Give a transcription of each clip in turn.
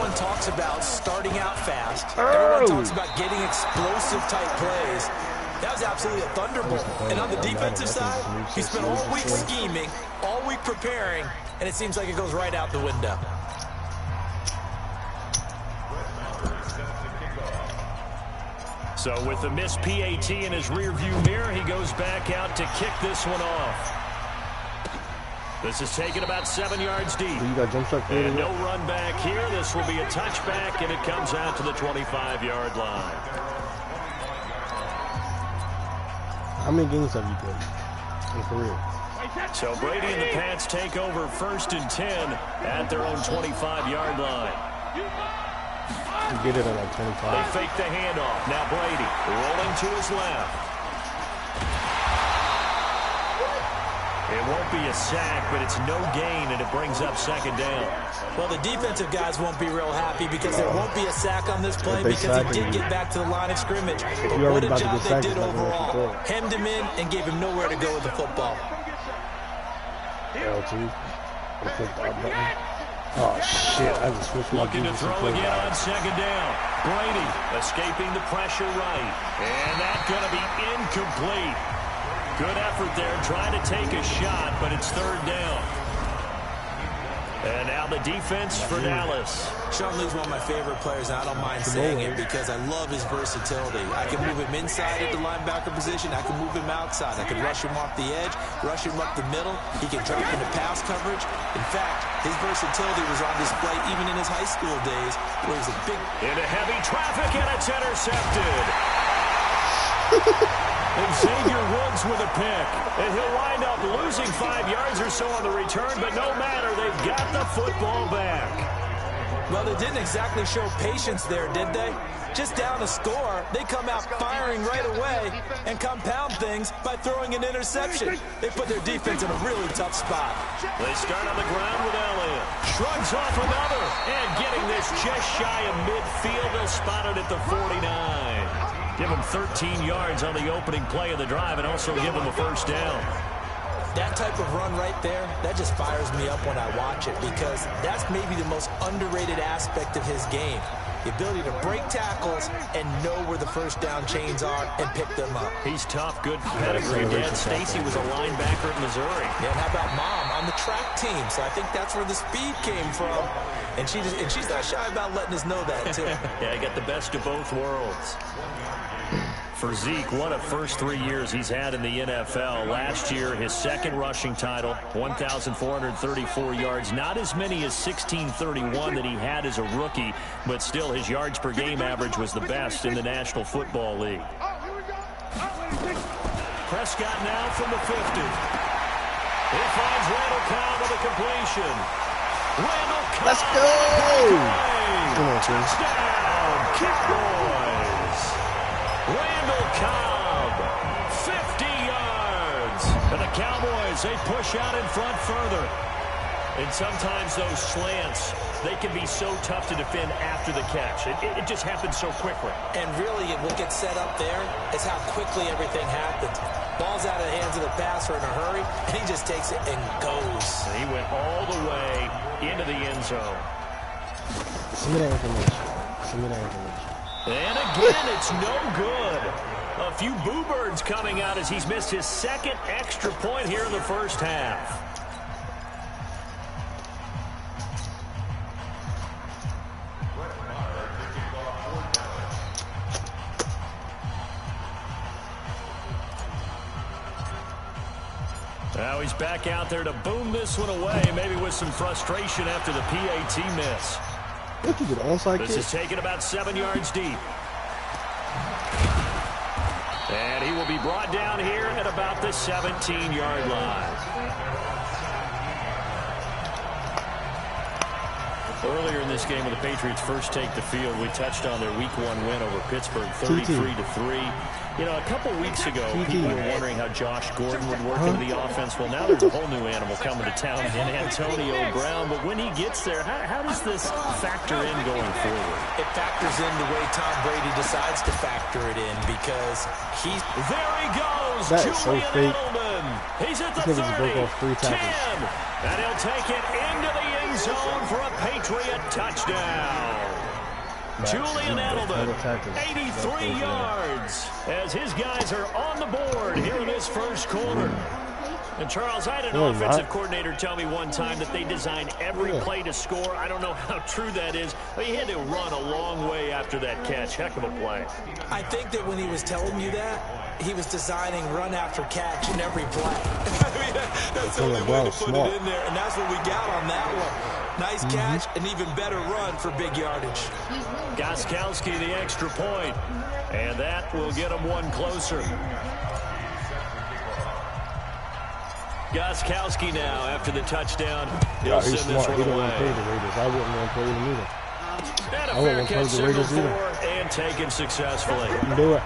Everyone talks about starting out fast. Everyone talks about getting explosive type plays. That was absolutely a thunderbolt. And on the defensive side, he spent all week scheming, all week preparing, and it seems like it goes right out the window. So with the missed PAT in his rearview mirror, he goes back out to kick this one off. This is taken about 7 yards deep. So you got jump shot and no run back here. This will be a touchback, and it comes out to the 25-yard line. How many games have you played in career? So Brady and the Pats take over 1st and 10 at their own 25-yard line. You get it on that 25. They fake the handoff. Now Brady rolling to his left. It won't be a sack, but it's no gain, and it brings up 2nd down. Well, the defensive guys won't be real happy because there won't be a sack on this play because he did get back to the line of scrimmage. But what a job they did overall. Hemmed him in and gave him nowhere to go with the football. L2. Oh, shit. I just switched my looking to throw again on 2nd down. Brady escaping the pressure right. And that's going to be incomplete. Good effort there, trying to take a shot, but it's 3rd down. And now the defense for Dallas. Sean Lee's one of my favorite players, and I don't mind saying it because I love his versatility. I can move him inside at the linebacker position. I can move him outside. I can rush him off the edge, rush him up the middle. He can drop into pass coverage. In fact, his versatility was on display even in his high school days, where he was a big... Into heavy traffic, and it's intercepted. Xavier Woods with a pick. And he'll wind up losing 5 yards or so on the return, but no matter, they've got the football back. Well, they didn't exactly show patience there, did they? Just down a score, they come out firing right away and compound things by throwing an interception. They put their defense in a really tough spot. They start on the ground with Elliott. Shrugs off another, and getting this just shy of midfield. They'll spot it at the 49. Give him 13 yards on the opening play of the drive and also give him a 1st down. That type of run right there, that just fires me up when I watch it because that's maybe the most underrated aspect of his game. The ability to break tackles and know where the 1st down chains are and pick them up. He's tough, good pedigree. Dad Stacy was a linebacker at Missouri. Yeah, and how about Mom on the track team? So I think that's where the speed came from. And she's not shy about letting us know that, too. Yeah, I got the best of both worlds. For Zeke, what a first 3 years he's had in the NFL. Last year, his 2nd rushing title, 1,434 yards. Not as many as 1,631 that he had as a rookie, but still his yards per game average was the best in the National Football League. Prescott now from the 50. He finds Randall Cobb with a completion. Randall Cobb. Let's go! Come on, Touchdown, Cowboys. Randall Cobb, 50 yards. And the Cowboys, they push out in front further. And sometimes those slants, they can be so tough to defend after the catch. It just happens so quickly. And really, what gets set up there is how quickly everything happens. Ball's out of the hands of the passer in a hurry, and he just takes it and goes. And he went all the way into the end zone. Send me that information. Send me that information. And again, it's no good. A few boo birds coming out as he's missed his 2nd extra point here in the 1st half. Now he's back out there to boom this one away, maybe with some frustration after the PAT miss. What you get, onside kick? This is taken about 7 yards deep. And he will be brought down here at about the 17-yard line. Earlier in this game, when the Patriots first take the field, we touched on their Week 1 win over Pittsburgh, 33-3. You know, a couple weeks ago, people were wondering how Josh Gordon would work into the offense. Well, now there's a whole new animal coming to town in Antonio Brown. But when he gets there, how does this factor in going forward? It factors in the way Tom Brady decides to factor it in because he's... There he goes, that is so fake. Edelman. He's at the 30, 10, and he'll take it into the end zone for a Patriot touchdown. Julian Edelman, 83 yards, as his guys are on the board here in this first quarter. And, Charles, I had an offensive coordinator tell me one time that they design every play to score. I don't know how true that is, but he had to run a long way after that catch. Heck of a play. I think that when he was telling you that, he was designing run after catch in every play. I mean, that's the only way to put it in there, and that's what we got on that one. Nice catch, an even better run for big yardage. Gostkowski the extra point, and that will get him one closer. Gostkowski now after the touchdown. He'll send this one away. I wouldn't want to play them either. And a fair catch signal for and taken successfully. Do it.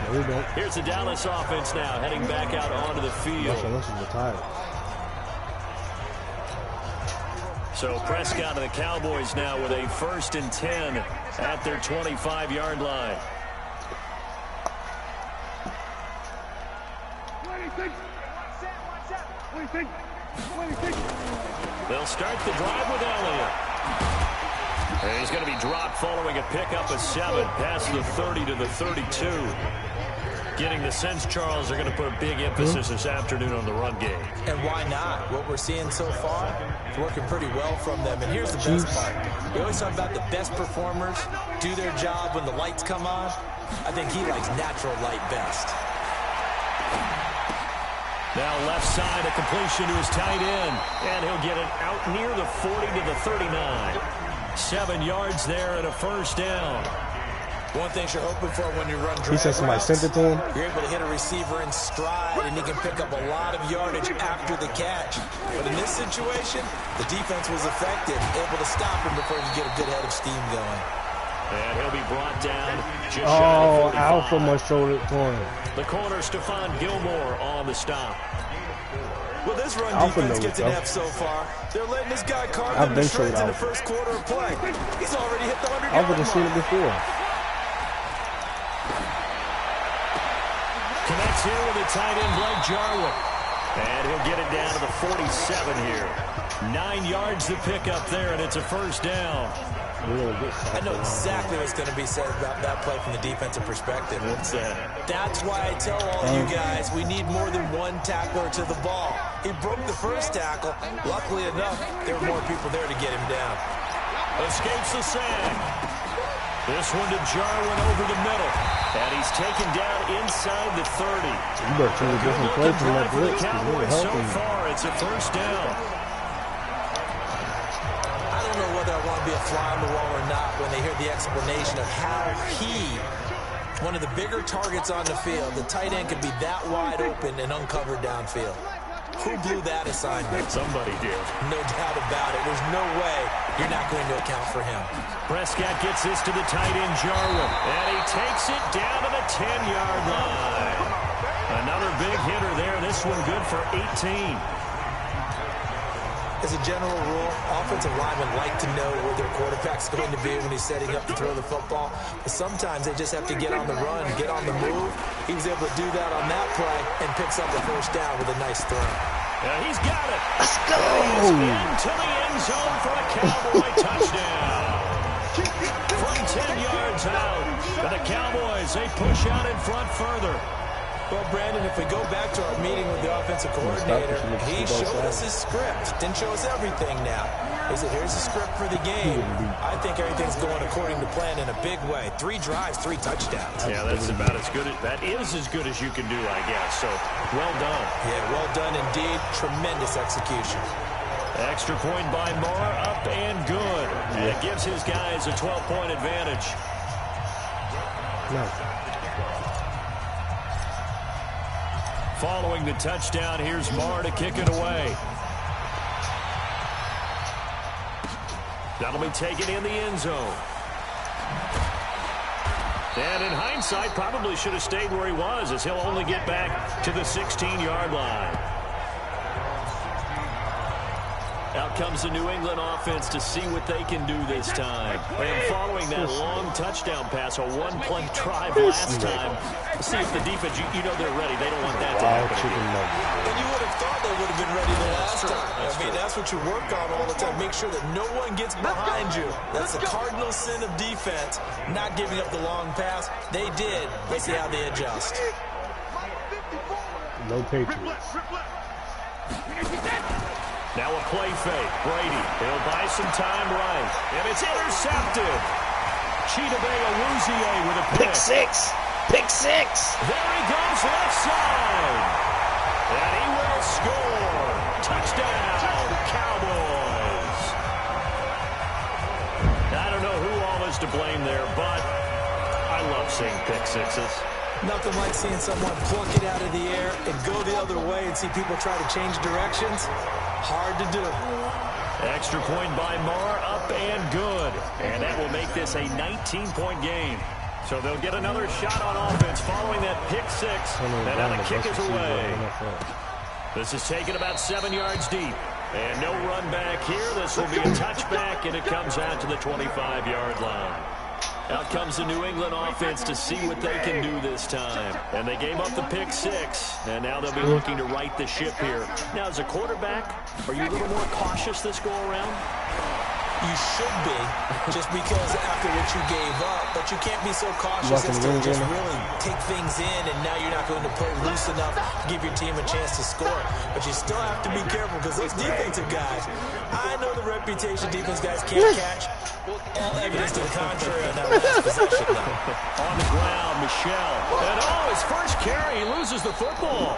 No, we don't. Here's the Dallas offense now heading back out onto the field. Unless he's retired. So Prescott and the Cowboys now with a 1st and 10 at their 25-yard line. They'll start the drive with Elliott. And he's going to be dropped following a pickup of 7 past the 30 to the 32. Getting the sense, Charles, they're going to put a big emphasis this afternoon on the run game. And why not? What we're seeing so far is working pretty well from them. And here's the best part. We always talk about the best performers do their job when the lights come on. I think he likes natural light best. Now left side, a completion to his tight end. And he'll get it out near the 40 to the 39. 7 yards there and a 1st down. One thing you're hoping for when you run drag he said somebody routes, sent it to him. you're able to hit a receiver in stride, and he can pick up a lot of yardage after the catch. But in this situation, the defense was effective, able to stop him before he could get a good head of steam going. And he'll be brought down just shy of 45. Alpha must show it to him. The corner, Stephon Gilmore on the stop. Well, this run defense gets an F so far. They're letting this guy carve them to shreds in the first quarter of play. He's already hit the 100-yard mark. I've seen it before. Connects here with a tight end, Blake Jarwin. And he'll get it down to the 47 here. 9 yards to pick up there, and it's a 1st down. I know exactly what's going to be said about that play from the defensive perspective. What's that? That's why I tell all of you guys we need more than one tackler to the ball. He broke the first tackle. Luckily enough, there were more people there to get him down. Escapes the sack. This one to Jarwin over the middle. And he's taken down inside the 30. You better choose a different play from that blitz. So far, it's a 1st down. I don't know whether I want to be a fly on the wall or not when they hear the explanation of how he, one of the bigger targets on the field, the tight end could be that wide open and uncovered downfield. Who blew that assignment? Somebody did. No doubt about it. There's no way you're not going to account for him. Prescott gets this to the tight end, Jarwin. And he takes it down to the 10-yard line. Another big hitter there. This one good for 18. As a general rule, offensive linemen like to know where their quarterback's going to be when he's setting up to throw the football. But sometimes they just have to get on the run, get on the move. He was able to do that on that play and picks up the 1st down with a nice throw. Yeah, he's got it. Let's go! Into the end zone for a Cowboy touchdown. From 10 yards out. And the Cowboys, they push out in front further. Well, Brandon, if we go back to our meeting with the offensive coordinator, he showed us his script. Didn't show us everything now. He said, here's the script for the game. I think everything's going according to plan in a big way. 3 drives, 3 touchdowns. Yeah, that's about as good. That is as good as you can do, I guess. So, well done. Yeah, well done indeed. Tremendous execution. Extra point by Moore, up and good. And it gives his guys a 12-point advantage. No. Following the touchdown, here's Marr to kick it away. That'll be taken in the end zone. And in hindsight, probably should have stayed where he was, as he'll only get back to the 16-yard line. Out comes the New England offense to see what they can do this time. And following that long touchdown pass, a one-play drive last time, see if the defense, you know they're ready. They don't want that to happen again. And you would have thought they would have been ready the last time. I mean, that's what you work on all the time. Make sure that no one gets behind you. That's the cardinal sin of defense, not giving up the long pass. They did. Let's see how they adjust. No Patriots. Now a play fake. Brady, he'll buy some time right. And it's intercepted. Chidobe with a pick. Pick six. Pick six. There he goes left side. And he will score. Touchdown, Cowboys. I don't know who all is to blame there, but I love seeing pick sixes. Nothing like seeing someone pluck it out of the air and go the other way and see people try to change directions. Hard to do. Extra point by Marr, up and good. And that will make this a 19-point game. So they'll get another shot on offense following that pick six. And now the kick is away. This is taken about 7 yards deep. And no run back here. This will be a touchback, and it comes out to the 25-yard line. Out comes the New England offense to see what they can do this time. And they gave up the pick six, and now they'll be looking to right the ship here. Now, as a quarterback, are you a little more cautious this go-around? You should be, just because after what you gave up, but you can't be so cautious as to just really take things in, and now you're not going to play loose enough to give your team a chance to score. But you still have to be careful, because those defensive guys, I know the reputation defense guys can't catch. All evidence to the contrary on that last possession, though. On the ground, Michel. And his first carry, he loses the football.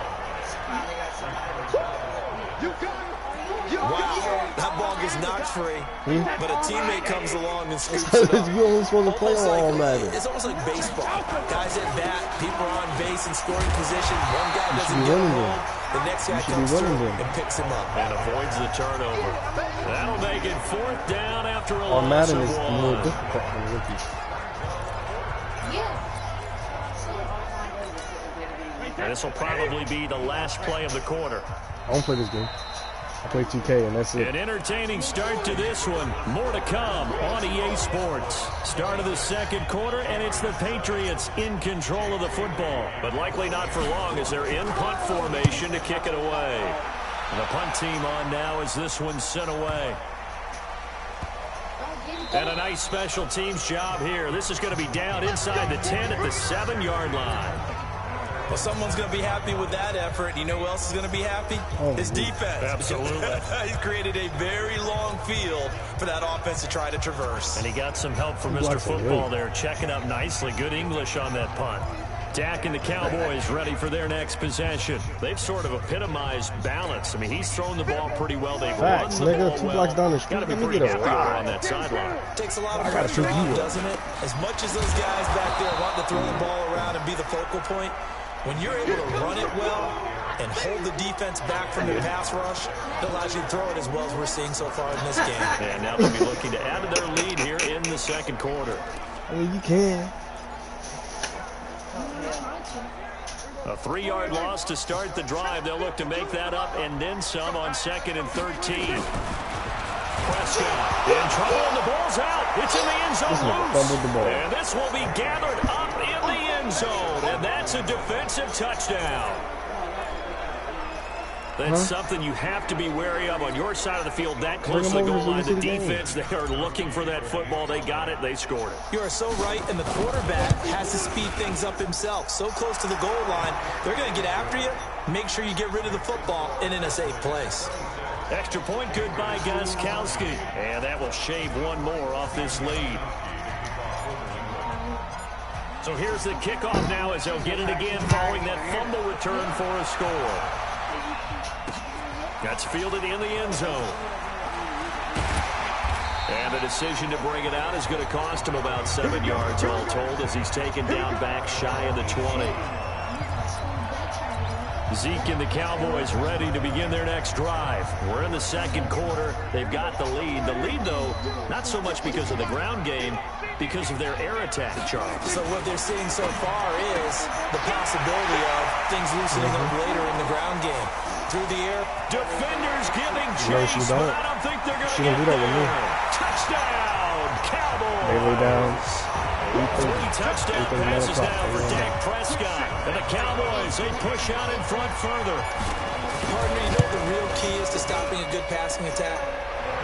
Wow, that ball gets knocked free, but a teammate comes along and scoops it up. You only supposed to play all Madden. It's almost like baseball. Guys at bat, people are on base in scoring position. One guy doesn't get home, the next guy comes through and picks him up. And avoids the turnover. That'll make it 4th down after a loss. Madden is more difficult than rookies. And this will probably be the last play of the quarter. I don't play this game. I play 2K, and that's it. An entertaining start to this one. More to come on EA Sports. Start of the second quarter, and it's the Patriots in control of the football. But likely not for long as they're in punt formation to kick it away. And the punt team on now as this one's sent away. And a nice special teams job here. This is going to be down inside the 10 at the 7-yard line. Well, someone's going to be happy with that effort. You know who else is going to be happy? His defense. Absolutely. He's created a very long field for that offense to try to traverse. And he got some help from Mr. Football there, checking up nicely. Good English on that punt. Dak and the Cowboys ready for their next possession. They've sort of epitomized balance. I mean, he's thrown the ball pretty well. They've run the ball well. Got to be pretty happy on that sideline. Takes a lot of pressure off, doesn't it? As much as those guys back there want to throw the ball around and be the focal point, when you're able to run it well and hold the defense back from the pass rush, it allows you to throw it as well as we're seeing so far in this game. And now they'll be looking to add to their lead here in the second quarter. Well, you can. A 3-yard loss to start the drive. They'll look to make that up and then some on 2nd and 13. Prescott in trouble, and the ball's out. It's in the end zone loose. And this will be gathered up in the end zone, and that's a defensive touchdown. That's something you have to be wary of on your side of the field. That close to the goal line, the defense, they are looking for that football. They got it. They scored it. You are so right, and the quarterback has to speed things up himself. So close to the goal line, they're going to get after you. Make sure you get rid of the football and in a safe place. Extra point good by Gostkowski. And that will shave one more off this lead. So here's the kickoff now as they'll get it again following that fumble return for a score. That's fielded in the end zone. And the decision to bring it out is going to cost him about 7 yards all told as he's taken down back shy of the 20. Zeke and the Cowboys ready to begin their next drive. We're in the second quarter. They've got the lead. The lead, though, not so much because of the ground game, because of their air attack, Charles. So what they're seeing so far is the possibility of things loosening up later in the ground game. Through the air. Defenders giving chase, but I don't think they're going to get that with me. Touchdown, Cowboys. They lay down. 3 touchdown passes now for Dak Prescott. And the Cowboys, they push out in front further. Partner, you know the real key is to stopping a good passing attack?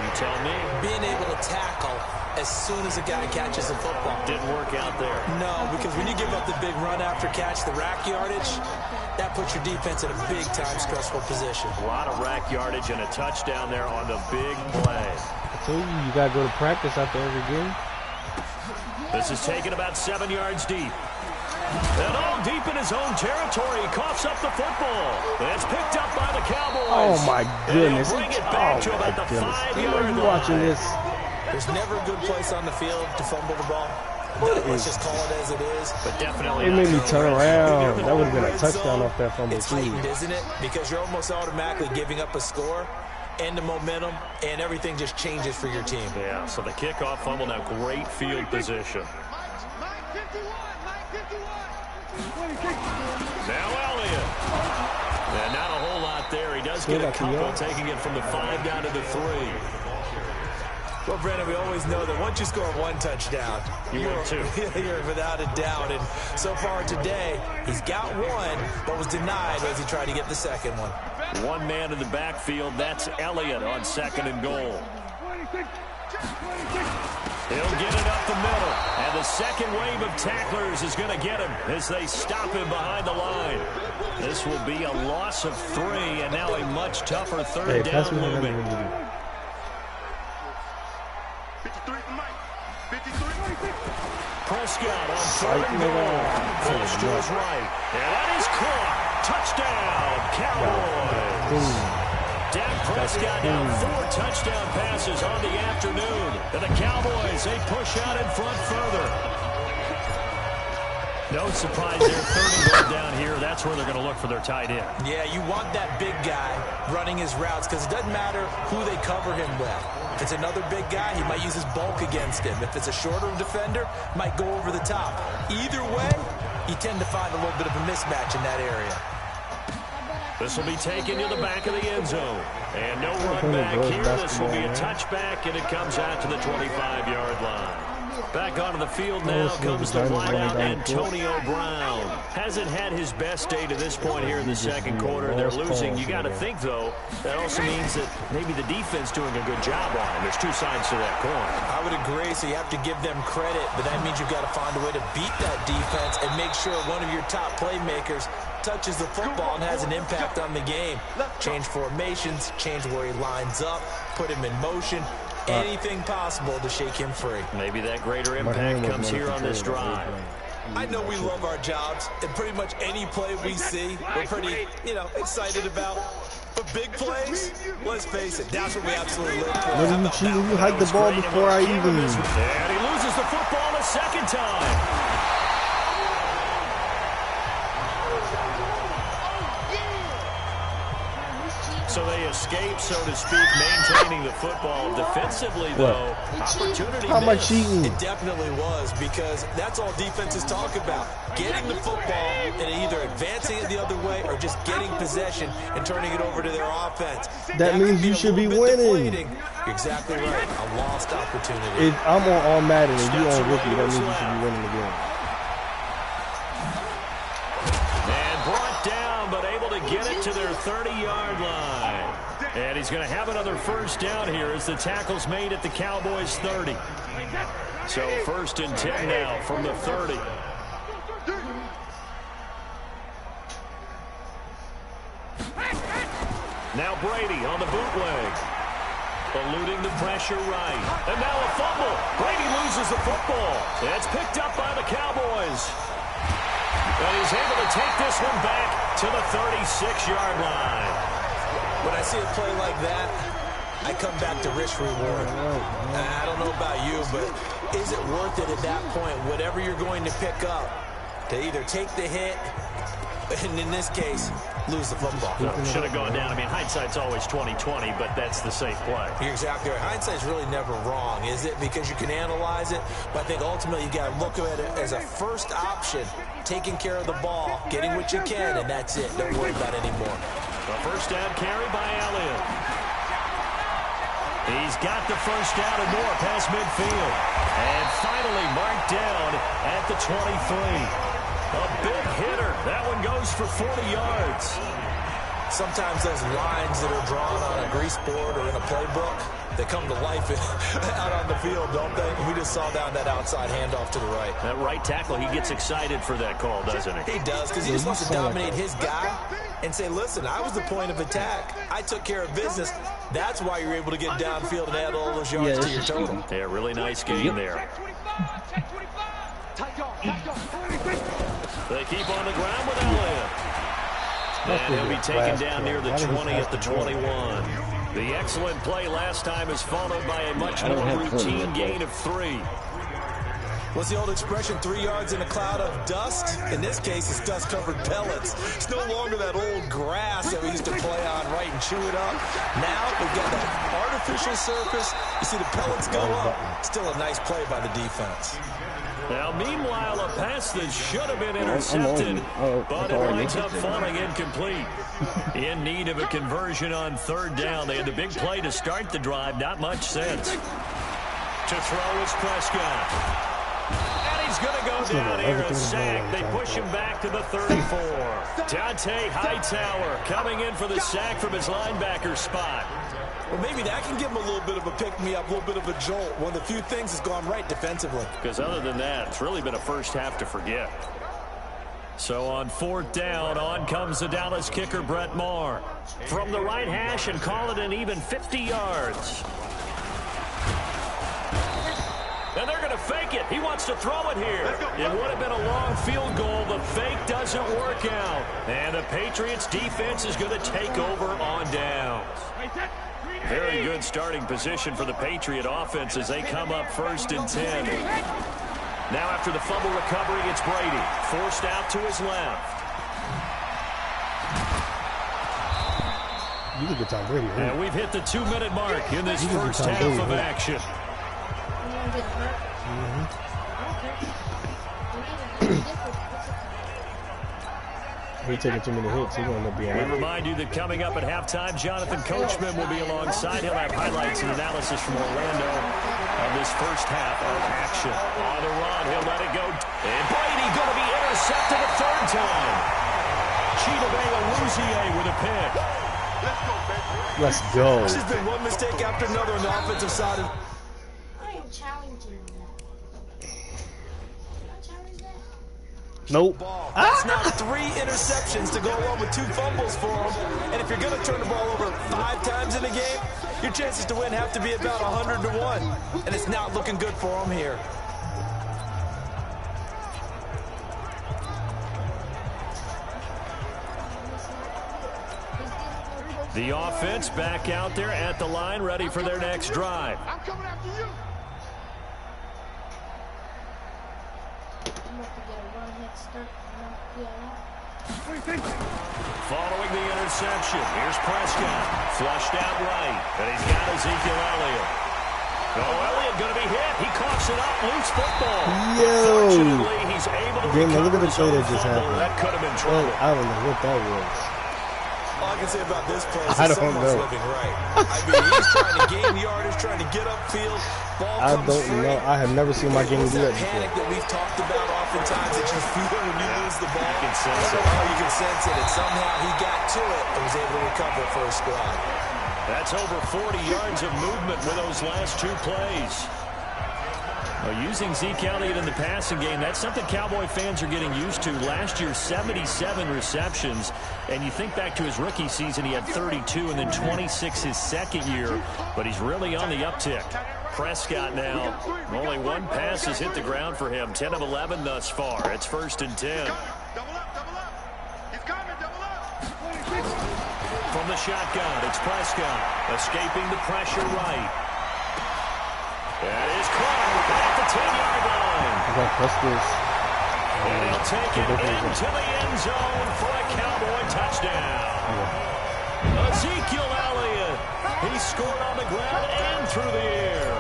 You tell me. Being able to tackle as soon as a guy catches the football. Didn't work out there. No, because when you give up the big run after catch, the rack yardage, that puts your defense in a big-time stressful position. A lot of rack yardage and a touchdown there on the big play. I told you got to go to practice after every game. This is taken about 7 yards deep. And all deep in his own territory, he coughs up the football. It's picked up by the Cowboys. Oh, my goodness. Bring it back to about the 5-yard line. Watching this. There's never a good place on the field to fumble the ball. Let's just call it as it is. But definitely it made me turn around. That would have been a touchdown off that fumble, it's too. heightened, isn't it? Because you're almost automatically giving up a score and the momentum, and everything just changes for your team. Yeah, so the kickoff fumble, now great field position. Now Elliott. And not a whole lot there. He does get a couple, taking it from the 5 down to the 3. Well, Brandon, we always know that once you score one touchdown, you're 2. You're without a doubt. And so far today, he's got one, but was denied as he tried to get the second one. One man in the backfield. That's Elliott on 2nd and goal. He'll get it up the middle. And the second wave of tacklers is going to get him as they stop him behind the line. This will be a loss of 3, and now a much tougher third down looming. Prescott on 3rd and goal. Foster's right. And that is caught. Touchdown, Cowboys. Dak Prescott now 4 touchdown passes on the afternoon. And the Cowboys, they push out in front further. No surprise there, 3rd and goal down here. That's where they're going to look for their tight end. Yeah, you want that big guy running his routes because it doesn't matter who they cover him with. If it's another big guy, he might use his bulk against him. If it's a shorter defender, might go over the top. Either way, you tend to find a little bit of a mismatch in that area. This will be taken to the back of the end zone. And no run back here. This will be a touchback, and it comes out to the 25-yard line. Back onto the field now comes the wideout Antonio Brown. Hasn't had his best day to this point here in the second quarter. They're losing. You got to think, though, that also means that maybe the defense doing a good job on him. There's 2 sides to that coin. I would agree, so you have to give them credit, but that means you've got to find a way to beat that defense and make sure one of your top playmakers touches the football and has an impact on the game. Change formations, change where he lines up, put him in motion. Anything possible to shake him free. Maybe that greater impact comes here on this drive. I know we love our jobs, and pretty much any play we see, we're pretty, excited about. But big plays, let's face it, that's what we absolutely live for. What are you cheating? You hiked the ball before I even... And he loses the football a second time. So they escape, so to speak, maintaining the football. Defensively, though, opportunity How am I cheating? It definitely was, because that's all defenses talk about. Getting the football and either advancing it the other way or just getting possession and turning it over to their offense. That means you should be winning. You're exactly right. A lost opportunity. If I'm on all Madden and you on rookie, that means you should be winning the game. And brought down, but able to get it to their 30-yard line. And he's going to have another first down here as the tackle's made at the Cowboys' 30. So 1st and 10 now from the 30. Now Brady on the bootleg. Eluding the pressure right. And now a fumble. Brady loses the football. It's picked up by the Cowboys. And he's able to take this one back to the 36-yard line. When I see a play like that, I come back to risk reward. I don't know about you, but is it worth it at that point, whatever you're going to pick up, to either take the hit, and in this case, lose the football? No, should have gone down. I mean, hindsight's always 20/20, but that's the safe play. You're exactly right. Hindsight's really never wrong, is it? Because you can analyze it, but I think ultimately you got to look at it as a first option, taking care of the ball, getting what you can, and that's it. Don't worry about it anymore. A first down carry by Elliott. He's got the first down and more past midfield. And finally marked down at the 23. A big hitter. That one goes for 40 yards. Sometimes those lines that are drawn on a grease board or in a playbook, they come to life out on the field, don't they? We just saw down that outside handoff to the right. That right tackle, he gets excited for that call, doesn't he? He does, because he just wants to dominate his guy and say, listen, I was the point of attack. I took care of business. That's why you're able to get downfield and add all those yards to your total. Yeah, really nice game there. They keep on the ground with Elliott. And he'll be taken down near the 20 at the 21. The excellent play last time is followed by a much more routine gain of 3. What's the old expression, 3 yards in a cloud of dust? In this case, it's dust-covered pellets. It's no longer that old grass that we used to play on, right, and chew it up. Now we've got that artificial surface. You see the pellets go up. Still a nice play by the defense. Now, meanwhile, a pass that should have been intercepted, but it winds up falling incomplete. In need of a conversion on 3rd down. They had the big play to start the drive. Not much sense. To throw is Prescott. And he's going to go down here, a sack. They push him back to the 34. Dante Hightower coming in for the sack from his linebacker spot. Well, maybe that can give him a little bit of a pick-me-up, a little bit of a jolt. One of the few things that's gone right defensively. Because other than that, it's really been a first half to forget. So on 4th down, on comes the Dallas kicker, Brett Maher. From the right hash and call it an even 50 yards. And they're going to fake it. He wants to throw it here. It would have been a long field goal. The fake doesn't work out. And the Patriots defense is going to take over on downs. Very good starting position for the Patriot offense as they come up 1st and 10. Now after the fumble recovery, it's Brady. Forced out to his left. You can get Tom Brady, right? And we've hit the 2-minute mark in this first half of action. He's taking too many hits. He's going to be all right. We remind you that coming up at halftime, Jonathan Coachman will be alongside. He'll have highlights and analysis from Orlando of this first half of action. On the run, he'll let it go. And Brady going to be intercepted a 3rd time. Chidobe Awuzie with a pick. Let's go. This has been one mistake after another on the offensive side. I am challenging that. Nope. That's now 3 interceptions to go along with 2 fumbles for him. And if you're going to turn the ball over 5 times in a game, your chances to win have to be about 100 to 1. And it's not looking good for him here. The offense back out there at the line, ready for their next drive. I'm coming after you. Following the interception, here's Prescott. Flushed out right, and he's got Ezekiel Elliott. Oh, Elliott going to be hit. He coughs it up, loose football. Fortunately, he's able to recover. Look at the play that just happened. That could have been trouble. I don't know what that was. All I can say about this play is I don't someone's know. living right. I mean, he's trying to gain yardage, trying to get upfield. Ball I comes don't free. know. I have never seen my game do that Panic before. that we've talked about oftentimes that you feel when you lose the ball. You can sense I don't it. know how you can sense it. And somehow he got to it and was able to recover for a squad. That's over 40 yards of movement with those last 2 plays. Well, using Zeke Elliott in the passing game, that's something Cowboy fans are getting used to. Last year, 77 receptions. And you think back to his rookie season, he had 32 and then 26 his second year. But he's really on the uptick. Prescott now, only 1 pass has hit the ground for him. 10 of 11 thus far. It's 1st and 10. From the shotgun, it's Prescott. Escaping the pressure right. That is caught at the 10-yard line. I got press this. And he'll take it into the end zone for a Cowboy touchdown. Ezekiel Elliott. He scored on the ground and through the air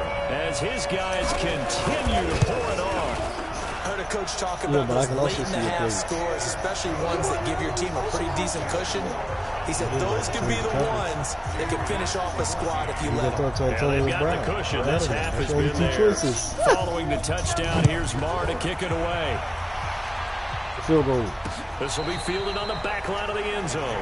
as his guys continue to pour it on. I heard a coach talk about but I those can late also in see the it half plays. scores, especially ones that give your team a pretty decent cushion. He said those could be the ones that can finish off a squad if you let them. Yeah, they've got the cushion. This half has been theirs. Following the touchdown, here's Maher to kick it away. Field goal. This will be fielded on the back line of the end zone.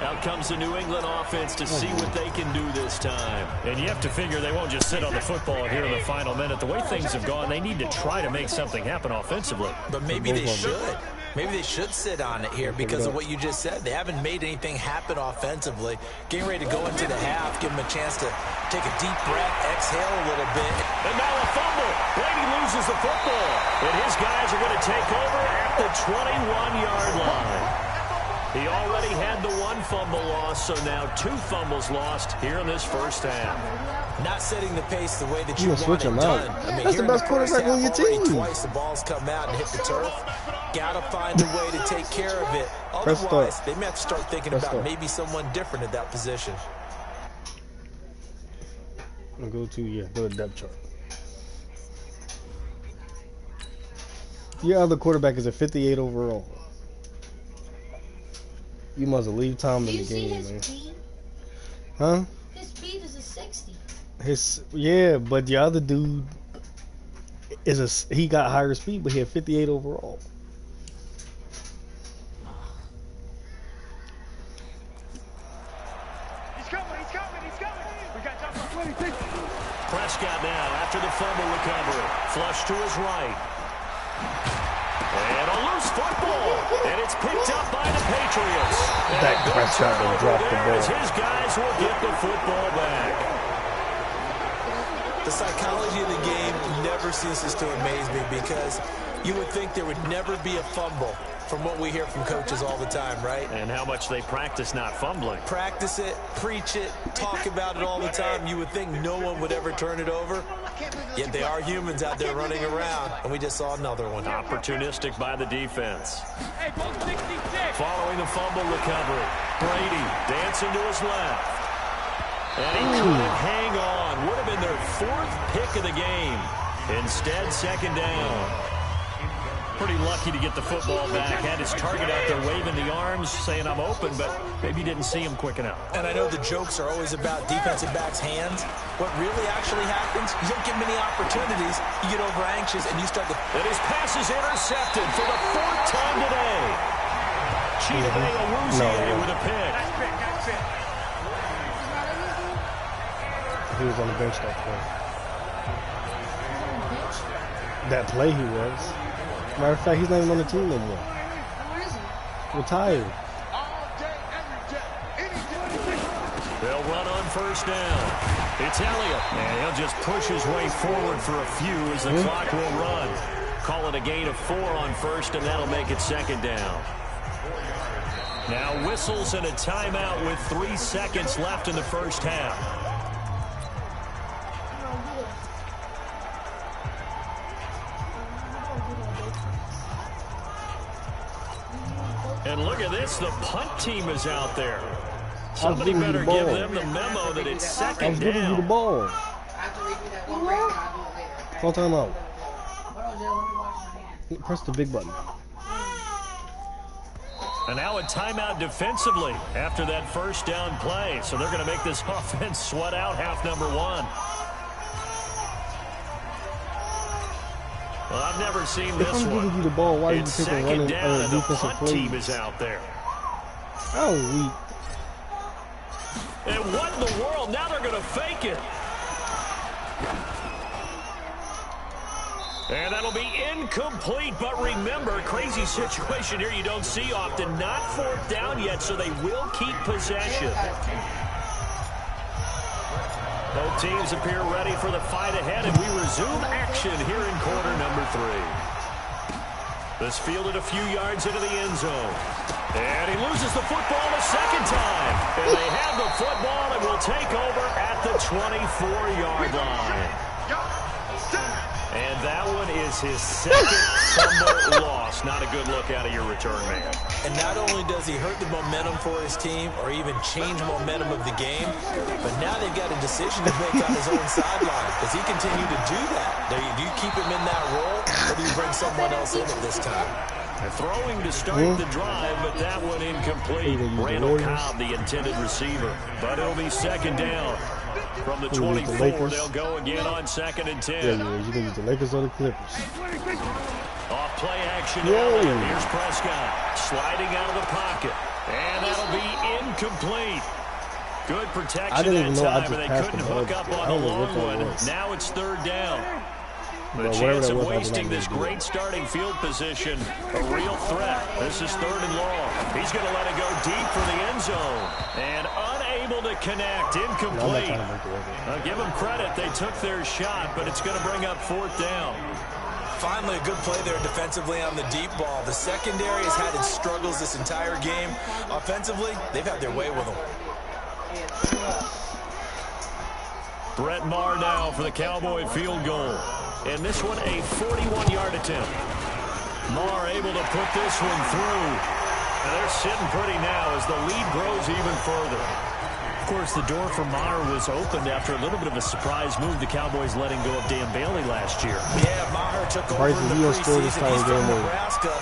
Out comes the New England offense to see what they can do this time. And you have to figure they won't just sit on the football here in the final minute. The way things have gone, they need to try to make something happen offensively. But maybe they should. Maybe they should sit on it here because of what you just said. They haven't made anything happen offensively. Getting ready to go into the half, give them a chance to take a deep breath, exhale a little bit. And now a fumble. Brady loses the football. And his guys are going to take over at the 21-yard line. He already had the one fumble loss, so now 2 fumbles lost here in this first half. Not setting the pace the way that you want it done. I mean, that's the best quarterback on your team. Twice the ball's come out and hit the turf. Got to find a way to take care of it. Otherwise, they may have to start thinking about maybe someone different at that position. I'll go to depth chart. Your other quarterback is a 58 overall. You must leave Tom in the game, man. Speed? Huh? His speed is a 60. But the other dude he got higher speed, but he had 58 overall. He's coming. We got time for 20. Prescott now after the fumble recovery. Flush to his right. And a loose football. And it's picked up by the Patriots. Dak Prescott will drop the ball. His guys will get the football back. The psychology of the game never ceases to amaze me because you would think there would never be a fumble from what we hear from coaches all the time, right? And how much they practice not fumbling. Practice it, preach it, talk about it all the time. You would think no one would ever turn it over. Yet they are humans out there running around, and we just saw another one. Opportunistic by the defense. Following the fumble recovery, Brady dancing to his left. And he couldn't hang on. Would have been their 4th pick of the game. Instead, second down. Pretty lucky to get the football back. Had his target out there waving the arms, saying I'm open, but maybe didn't see him quick enough. And I know the jokes are always about defensive backs' hands. What really actually happens, you don't get many opportunities. You get over anxious and you start to... And his pass is intercepted for the 4th time today. Chidobe Awuzie with a pick. He was on the bench that play. That play he was. Matter of fact, he's not even on the team no more. Where is he? Retired. They'll run on first down. It's Elliott. And he'll just push his way forward for a few as the clock will run. Call it a gain of 4 on first, and that'll make it second down. Now whistles and a timeout with 3 seconds left in the first half. And look at this, the punt team is out there. Somebody better give them the memo that it's second down. I was giving you the ball. Call timeout. Press the big button. And now a timeout defensively after that first down play. So they're going to make this offense sweat out half number 1. Well, I've never seen this one. If I'm giving you the ball, why are you taking running down, and the defensive punt plays? team is out there. Oh, weak. And what in the world? Now they're going to fake it. And that'll be incomplete. But remember, crazy situation here you don't see often. Not 4th down yet, so they will keep possession. Both teams appear ready for the fight ahead, and we resume action here in quarter number 3. This fielded a few yards into the end zone. And he loses the football a second time. And they have the football and will take over at the 24-yard line. And that one is his second fumble loss. Not a good look out of your return man. And not only does he hurt the momentum for his team or even change momentum of the game, but now they've got a decision to make on his own sideline. Does he continue to do that? Do you keep him in that role, or do you bring someone else in at this time? Throwing to start the drive, but that one incomplete. Randall Cobb, the intended receiver. But it'll be second down. From the 24, they'll go again on 2nd and 10. Yeah, you can use the Lakers or the Clippers. Off play action. Whoa. Here's Prescott sliding out of the pocket. And that'll be incomplete. Good protection I didn't even that know I time, just and they passed couldn't the ball. hook up I on don't the know what long that one. was. Now it's third down. The But chance whatever of that was, I wasting did not this mean to do great starting field position, a real threat. This is third and long. He's going to let it go deep for the end zone. And unable to connect, incomplete. I'll give them credit. They took their shot, but it's going to bring up fourth down. Finally, a good play there defensively on the deep ball. The secondary has had its struggles this entire game. Offensively, they've had their way with them. Brett Maher now for the Cowboy field goal. And this one a 41-yard attempt. Maher able to put this one through. And they're sitting pretty now as the lead grows even further. Of course, the door for Maher was opened after a little bit of a surprise move. The Cowboys letting go of Dan Bailey last year. Yeah, Maher took over in the preseason. He's from Nebraska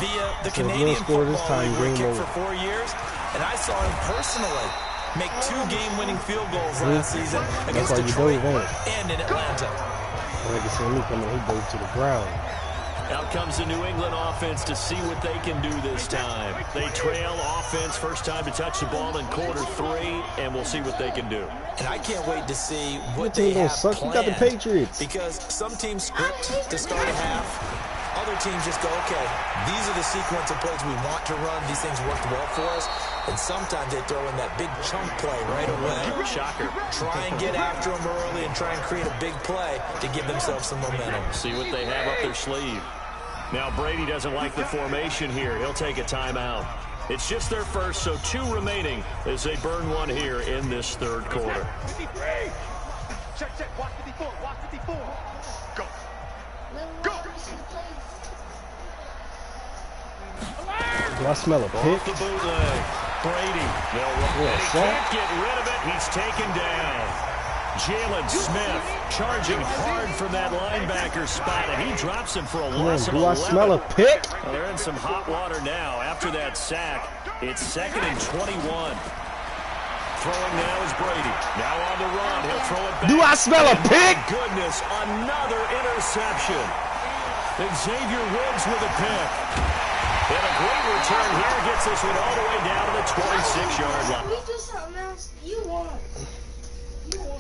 via the Canadian Football League, where he kicked for 4 years. And I saw him personally make 2 game-winning field goals last season against Detroit and in Atlanta. Like I said, he goes to the ground. Out comes the New England offense to see what they can do this time. They trail offense, first time to touch the ball in quarter 3, and we'll see what they can do. And I can't wait to see what they have planned. You got the Patriots. Because some teams script to start a half. Other teams just go, okay, these are the sequence of plays we want to run. These things worked well for us. And sometimes they throw in that big chunk play right away. Shocker. Try and get after them early and try and create a big play to give themselves some momentum. See what they have up their sleeve. Now Brady doesn't like the formation here. He'll take a timeout. It's just their first, so 2 remaining as they burn one here in this third quarter. Check, check. Watch 54. Watch 54. Go. Go. Do I smell a pick? Off the bootleg. Brady. He can't get rid of it. He's taken down. Jalen Smith charging hard from that linebacker spot, and he drops him for a loss of 11. Do I smell a pick? Well, they're in some hot water now. After that sack, it's 2nd and 21. Throwing now is Brady. Now on the run. He'll throw it back. Do I smell a pick? My goodness, another interception. And Xavier Woods with a pick. And a great return here gets this one all the way down to the 26-yard line. We do something else. You won. You won.